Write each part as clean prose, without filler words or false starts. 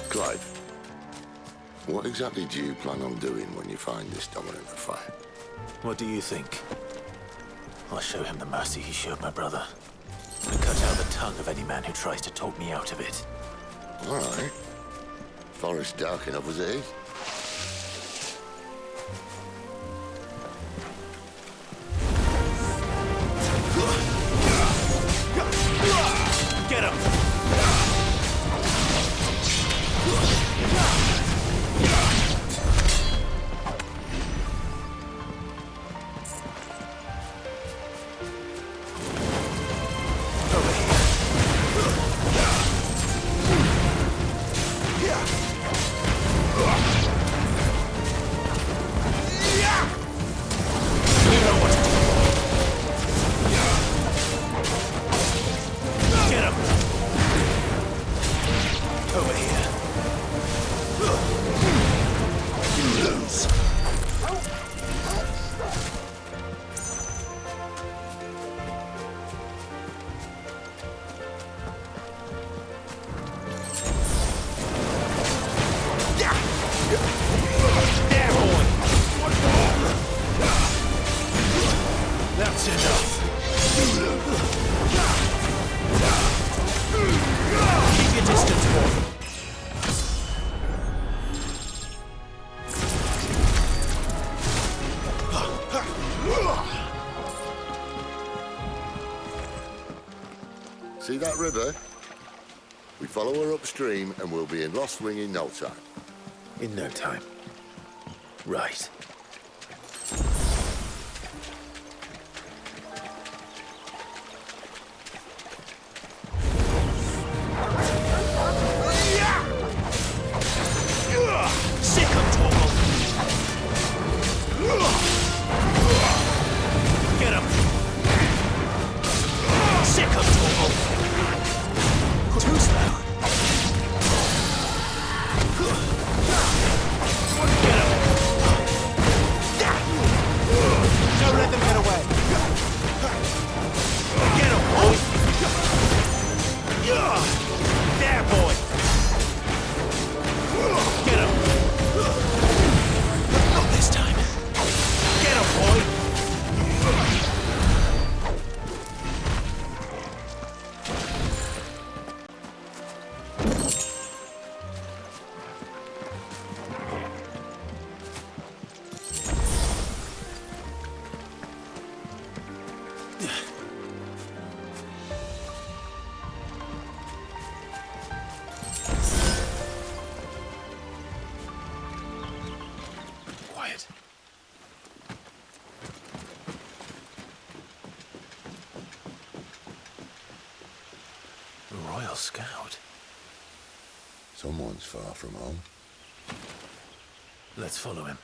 Clive, what exactly do you plan on doing when you find this dominant of fire? What do you think? I'll show him the mercy he showed my brother. And cut out the tongue of any man who tries to talk me out of it. All right. Forest dark enough as it is. Get him! That's enough. Keep your distance, boy. See that river? We follow her upstream and we'll be in Lost Wing in no time. In no time. Right. Royal Scout. Someone's far from home. Let's follow him.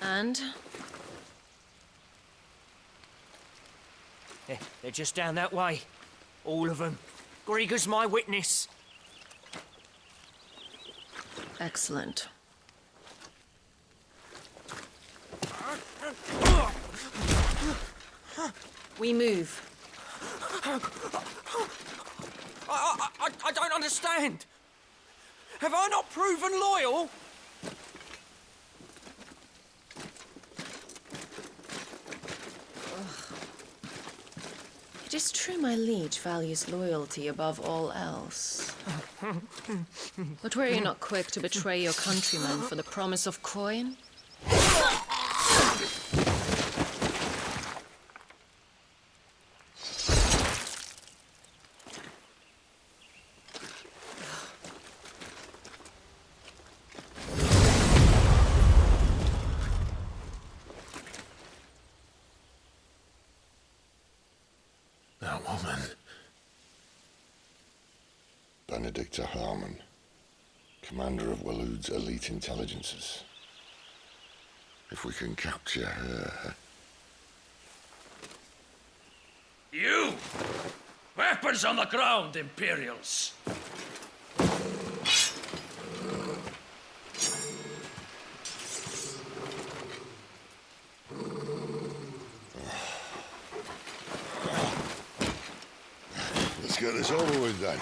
And? They're just down that way. All of them. Grieger's my witness. Excellent. We move. I don't understand. Have I not proven loyal? It is true my liege values loyalty above all else. But were you not quick to betray your countrymen for the promise of coin? That woman. Benedicta Harmon. Commander of Walood's elite intelligences. If we can capture her... You! Weapons on the ground, Imperials! Let's get this over with then.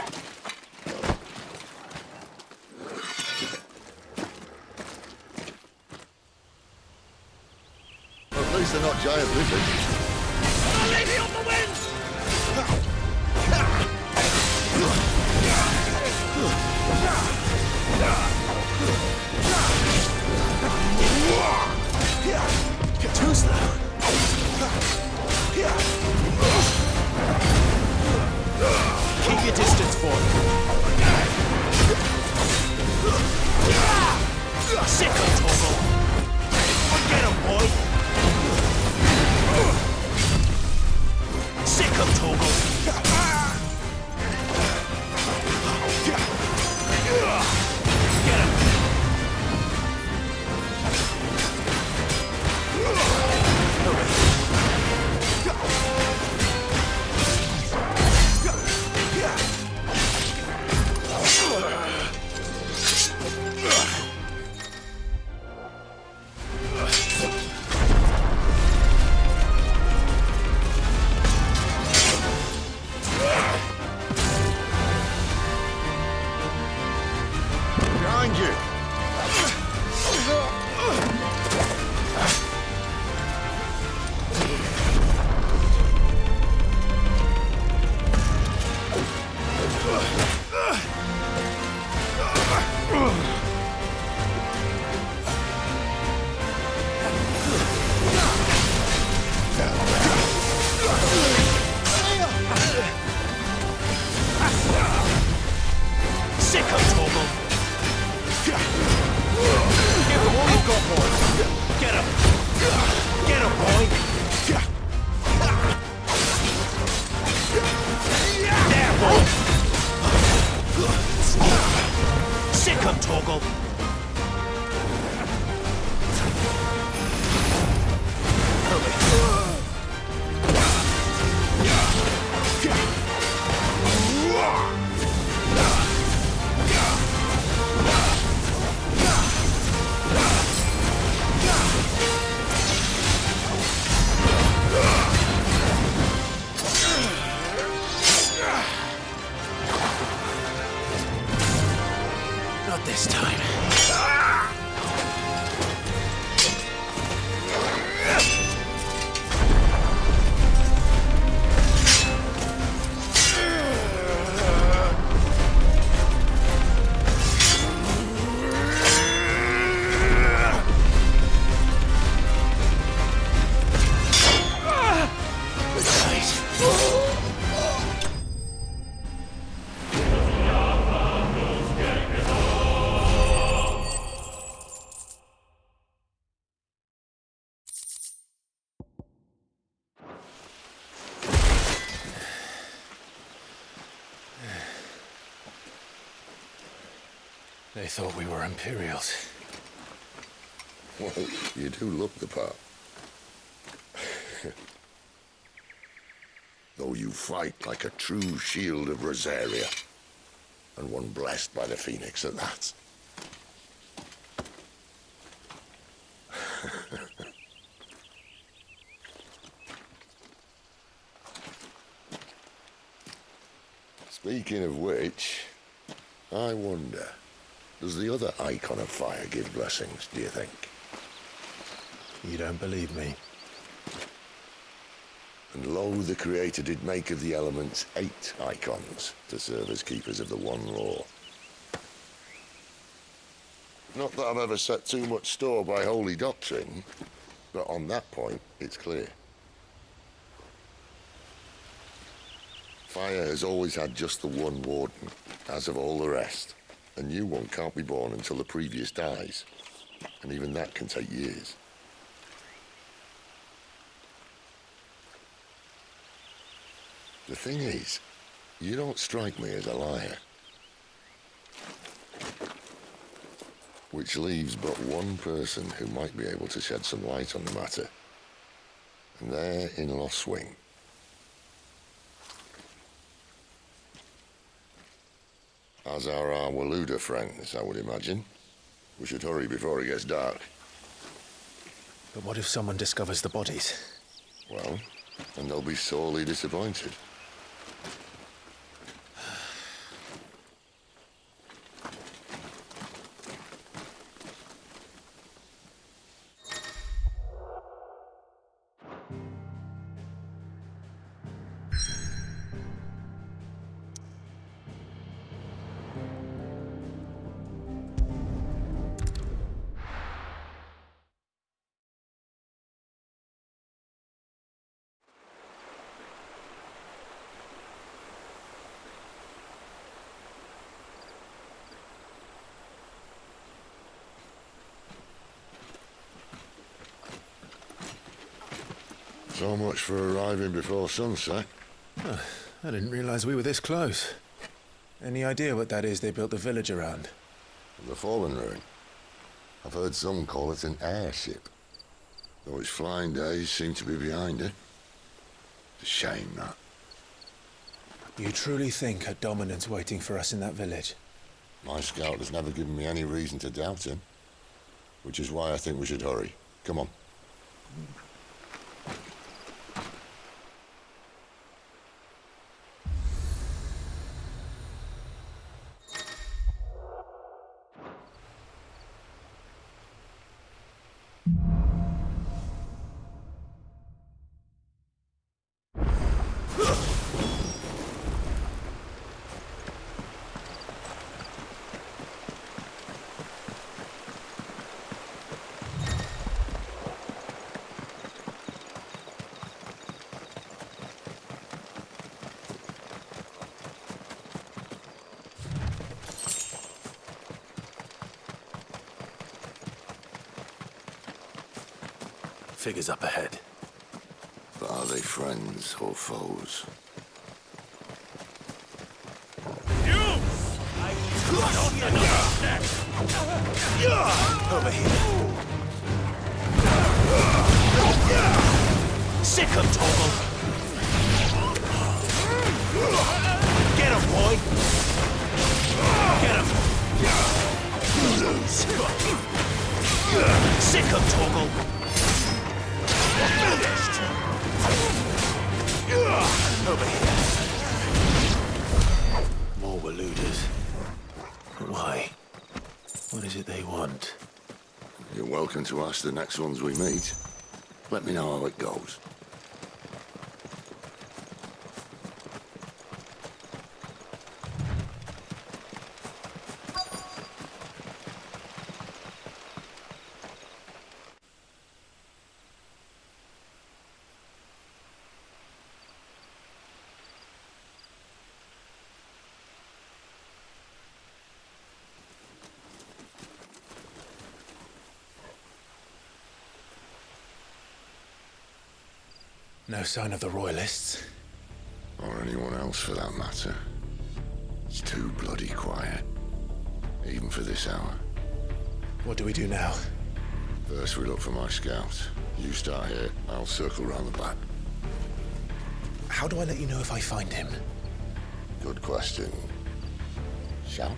At least they're not giant lizards. Lady of the Wind! Get too slow. Keep your distance, boy. Sick of Toggle. Get him, boy. Sick of Toggle. Get him. Behind you! Sick of Toggle. Give him all you've got, boy. Get him. Get him, boy. There, boy. Sick of Toggle. Not this time. They thought we were Imperials. Well, you do look the part. Though you fight like a true shield of Rosaria. And one blessed by the Phoenix at that. Speaking of which, I wonder, does the other icon of fire give blessings, do you think? You don't believe me? And lo, the Creator did make of the elements 8 icons to serve as keepers of the one law. Not that I've ever set too much store by holy doctrine, but on that point, it's clear. Fire has always had just the one warden, as of all the rest. A new one can't be born until the previous dies, and even that can take years. The thing is, you don't strike me as a liar. Which leaves but one person who might be able to shed some light on the matter. And they're in Lost Swing. As are our Waluda friends, I would imagine. We should hurry before it gets dark. But what if someone discovers the bodies? Well, and they'll be sorely disappointed. So much for arriving before sunset. I didn't realize we were this close. Any idea what that is they built the village around? The Fallen Ruin. I've heard some call it an airship. Though its flying days seem to be behind it. It's a shame, that. You truly think a dominant's waiting for us in that village? My scout has never given me any reason to doubt him. Which is why I think we should hurry. Come on. Figures up ahead. But are they friends or foes? Over here. Sick 'em, Torgal. Get 'em, boy. Get 'em. Sick 'em, Torgal. Over here. More Waludas. Why? What is it they want? You're welcome to ask the next ones we meet. Let me know how it goes. No sign of the Royalists. Or anyone else for that matter. It's too bloody quiet. Even for this hour. What do we do now? First we look for my scout. You start here, I'll circle round the back. How do I let you know if I find him? Good question. Shout?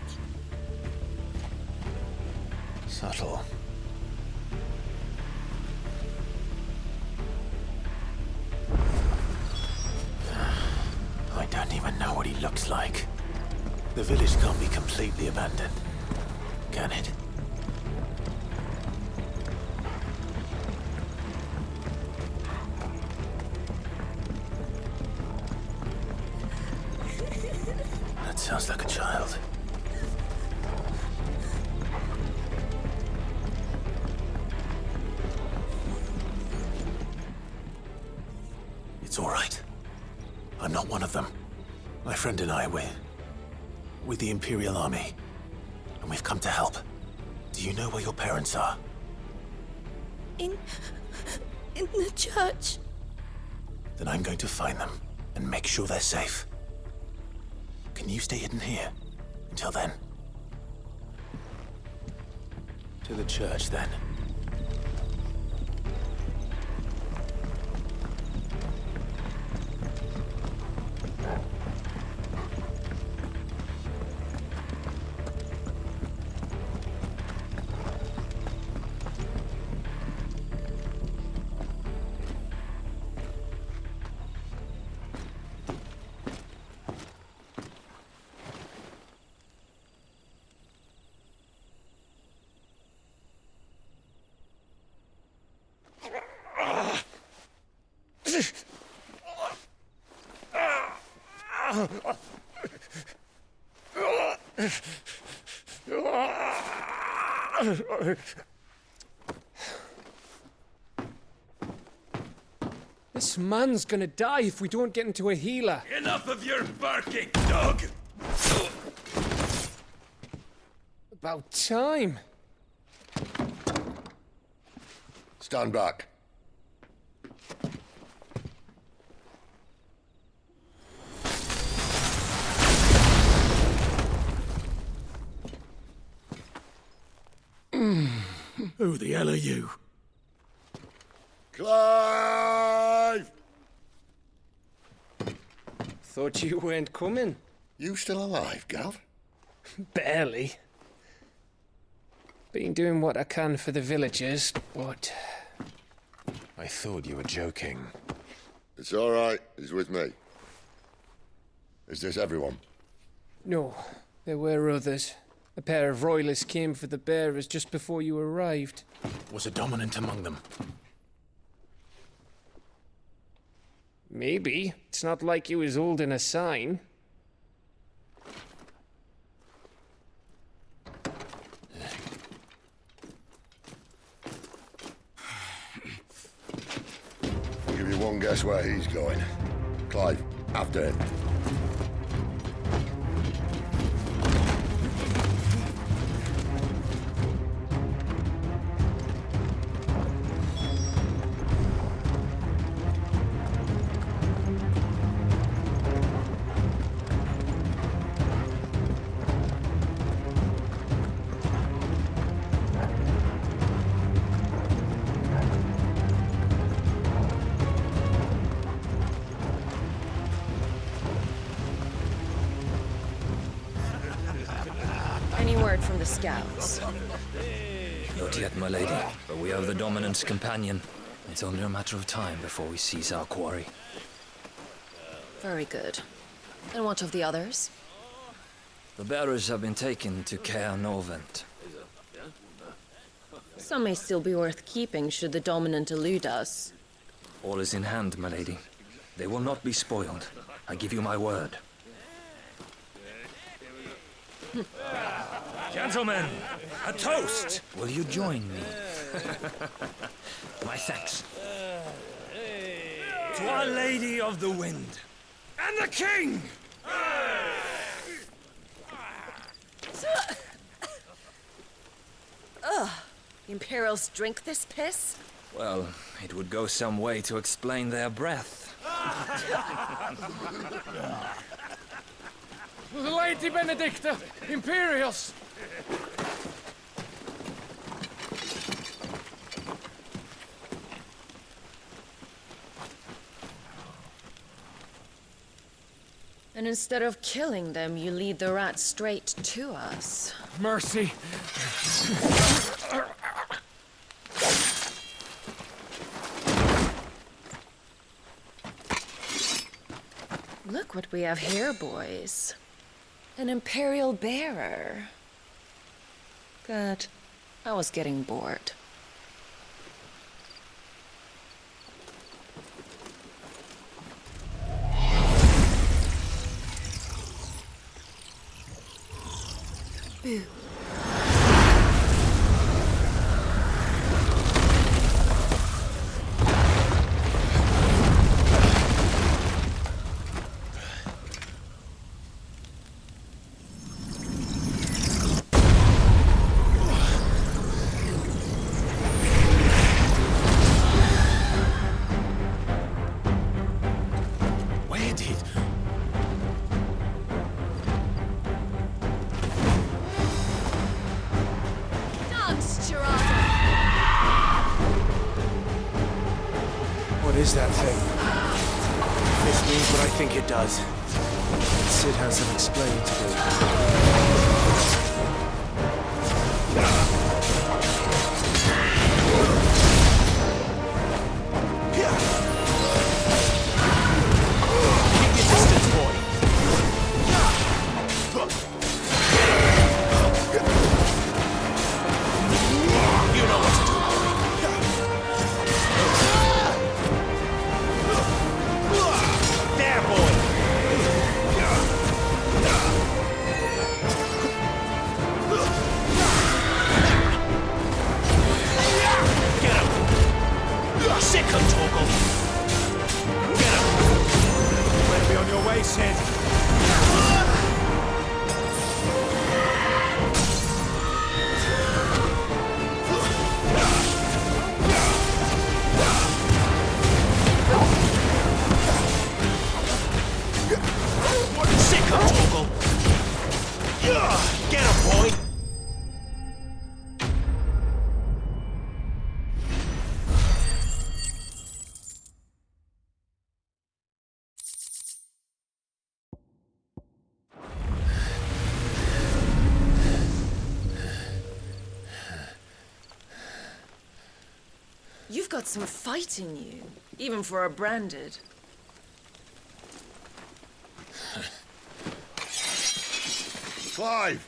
Subtle. I don't even know what he looks like. The village can't be completely abandoned, can it? That sounds like a child. It's all right. I'm not one of them. My friend and I, we're with the Imperial Army, and we've come to help. Do you know where your parents are? In the church. Then I'm going to find them and make sure they're safe. Can you stay hidden here until then? To the church, then. This man's gonna die if we don't get into a healer. Enough of your barking, dog! About time. Stand back. Who the hell are you? Clive! Thought you weren't coming. You still alive, Gav? Barely. Been doing what I can for the villagers, but... I thought you were joking. It's all right. He's with me. Is this everyone? No, there were others. A pair of royalists came for the bearers just before you arrived. Was a dominant among them? Maybe. It's not like he was holding a sign. I'll give you one guess where he's going. Clive, after him. Any word from the scouts? Not yet, my lady, but we have the dominant's companion. It's only a matter of time before we seize our quarry. Very good. And what of the others? The bearers have been taken to Caer Novent. Some may still be worth keeping should the dominant elude us. All is in hand, my lady. They will not be spoiled. I give you my word. Gentlemen, a toast! Will you join me? My thanks. To Our Lady of the Wind. And the King! Ugh. The Imperials drink this piss? Well, it would go some way to explain their breath. The Lady Benedicta! Imperials! And instead of killing them, you lead the rats straight to us. Mercy! Look what we have here, boys. An Imperial bearer. Good. I was getting bored. Boo. is that thing? Miss me, but I think it does. Sid has some explaining to do. Keep your distance, boy. You know what to do, boy. There, boy. Get him! Sick him, Torgal! Get him! Better be on your way, Sid. Sick him, Torgal! Get him, boy! You've got some fight in you, even for a branded. Clive!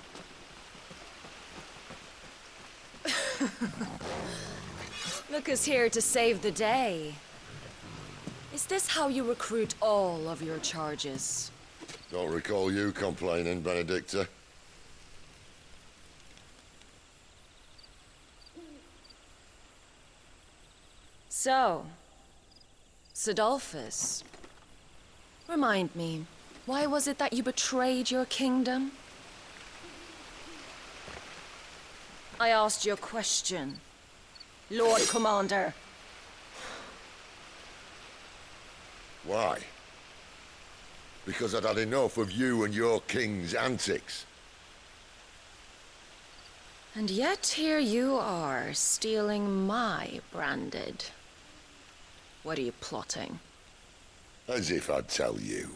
Look who's here to save the day. Is this how you recruit all of your charges? Don't recall you complaining, Benedicta. So, Sidolphus, remind me, why was it that you betrayed your kingdom? I asked you a question, Lord Commander. Why? Because I'd had enough of you and your king's antics. And yet here you are, stealing my branded. What are you plotting? As if I'd tell you.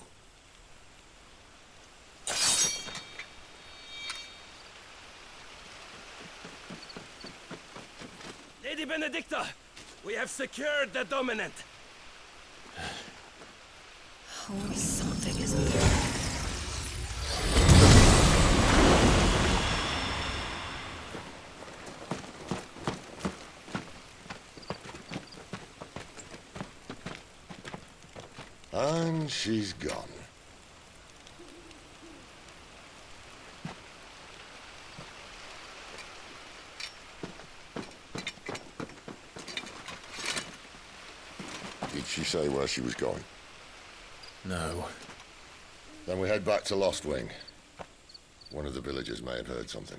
Lady Benedicta, we have secured the dominant. Oh, something isn't there. And she's gone. Did she say where she was going? No. Then we head back to Lost Wing. One of the villagers may have heard something.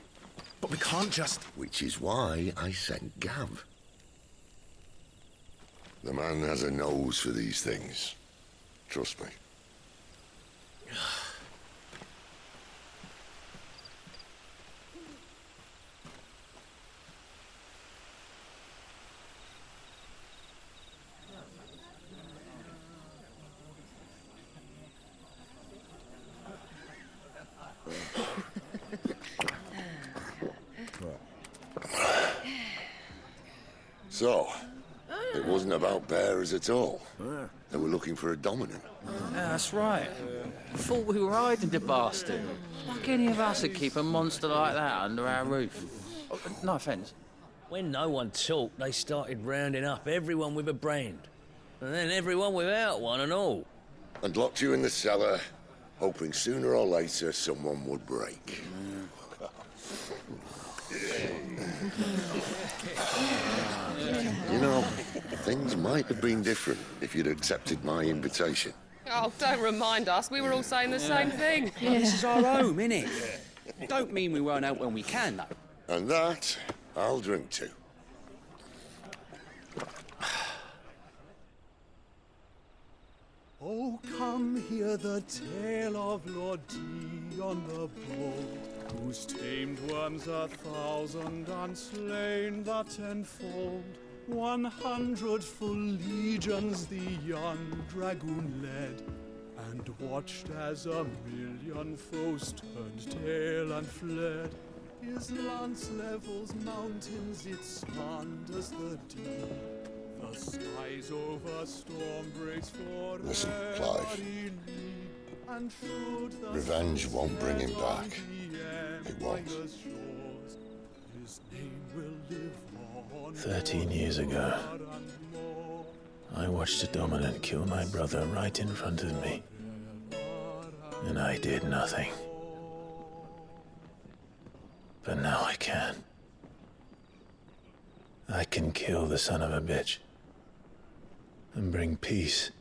But we can't just... Which is why I sent Gav. The man has a nose for these things. Trust me. So, it wasn't about bearers at all. They were looking for a dominant. Yeah, that's right. Thought we were hiding the bastard. Like any of us would keep a monster like that under our roof. Oh, no offence. When no one talked, they started rounding up everyone with a brand. And then everyone without one and all. And locked you in the cellar, hoping sooner or later someone would break. You know, things might have been different if you'd accepted my invitation. Oh, don't remind us. We were all saying the same thing. Yeah. This is our home, innit? Don't mean we won't out when we can, though. And that, I'll drink to. Oh, come hear the tale of Lord Dion the Bold, whose tamed worms 1,000 and slain the tenfold. 100 full legions the young dragoon led, and watched as 1,000,000 foes turned tail and fled. His lance levels mountains, it slanders the deep. The skies over storm breaks for Listen, Clive. Revenge won't bring him back. It won't. 13 years ago, I watched a dominant kill my brother right in front of me. And I did nothing. But now I can. I can kill the son of a bitch and bring peace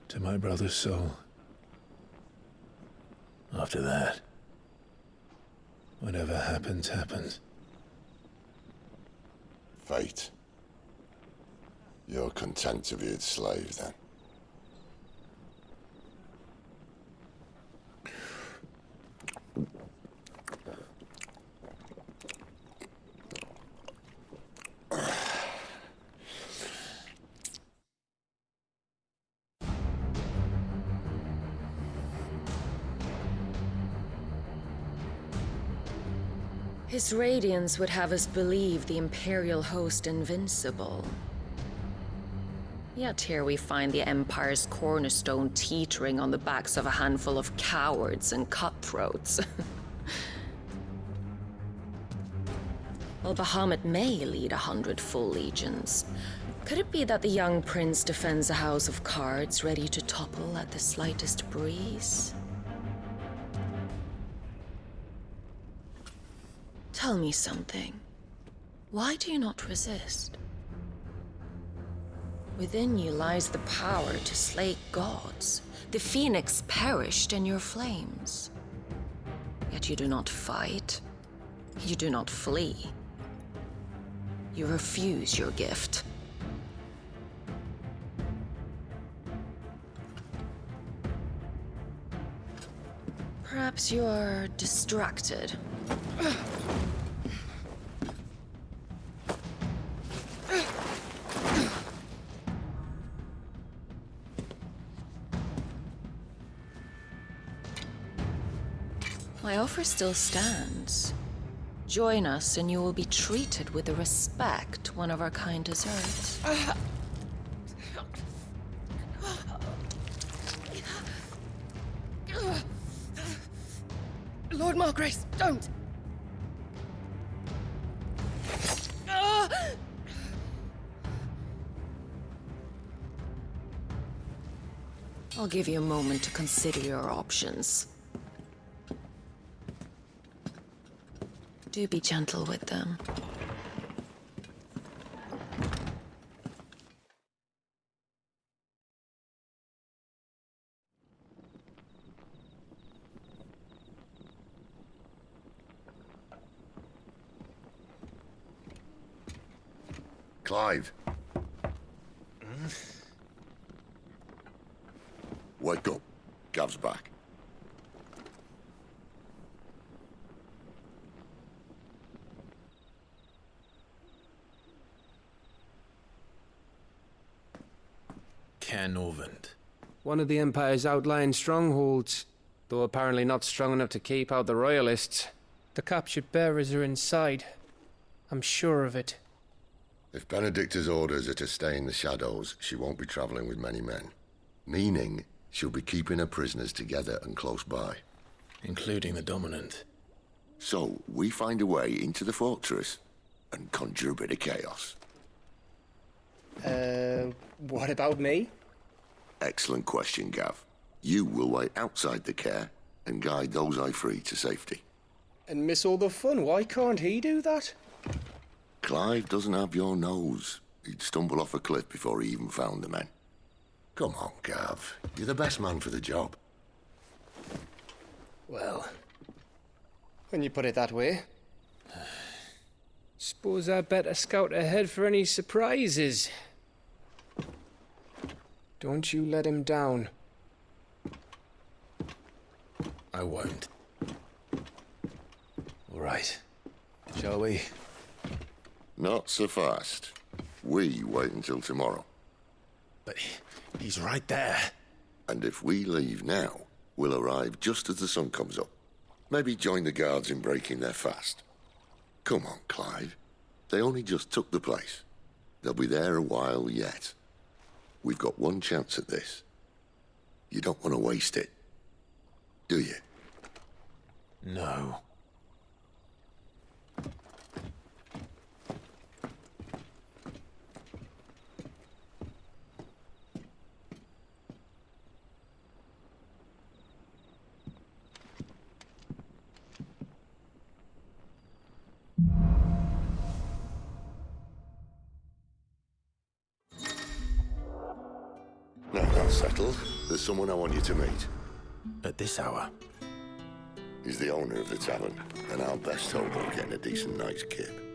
to my brother's soul. After that, whatever happens, happens. Fate. You're content to be its slave, then? His radiance would have us believe the Imperial host invincible. Yet here we find the Empire's cornerstone teetering on the backs of a handful of cowards and cutthroats. While Bahamut may lead 100 full legions, could it be that the young prince defends a house of cards ready to topple at the slightest breeze? Tell me something. Why do you not resist? Within you lies the power to slay gods. The phoenix perished in your flames. Yet you do not fight. You do not flee. You refuse your gift. Perhaps you're distracted. My offer still stands. Join us and you will be treated with the respect one of our kind deserves. Lord Margrace, don't! I'll give you a moment to consider your options. Do be gentle with them. Clive. Wake up. Gav's back. Canovant. One of the Empire's outlying strongholds, though apparently not strong enough to keep out the Royalists. The captured bearers are inside. I'm sure of it. If Benedicta's orders are to stay in the shadows, she won't be traveling with many men. Meaning, she'll be keeping her prisoners together and close by. Including the Dominant. So, we find a way into the fortress and conjure a bit of chaos. What about me? Excellent question, Gav. You will wait outside the care and guide those I free to safety. And miss all the fun. Why can't he do that? Clive doesn't have your nose. He'd stumble off a cliff before he even found the men. Come on, Gav. You're the best man for the job. Well, when you put it that way. Suppose I better scout ahead for any surprises. Don't you let him down. I won't. All right. Shall we? Not so fast. We wait until tomorrow. But he's right there. And if we leave now, we'll arrive just as the sun comes up. Maybe join the guards in breaking their fast. Come on, Clive. They only just took the place. They'll be there a while yet. We've got one chance at this. You don't want to waste it, do you? No. Now that's settled. There's someone I want you to meet. At this hour? He's the owner of the tavern, and our best hope of getting a decent night's kip.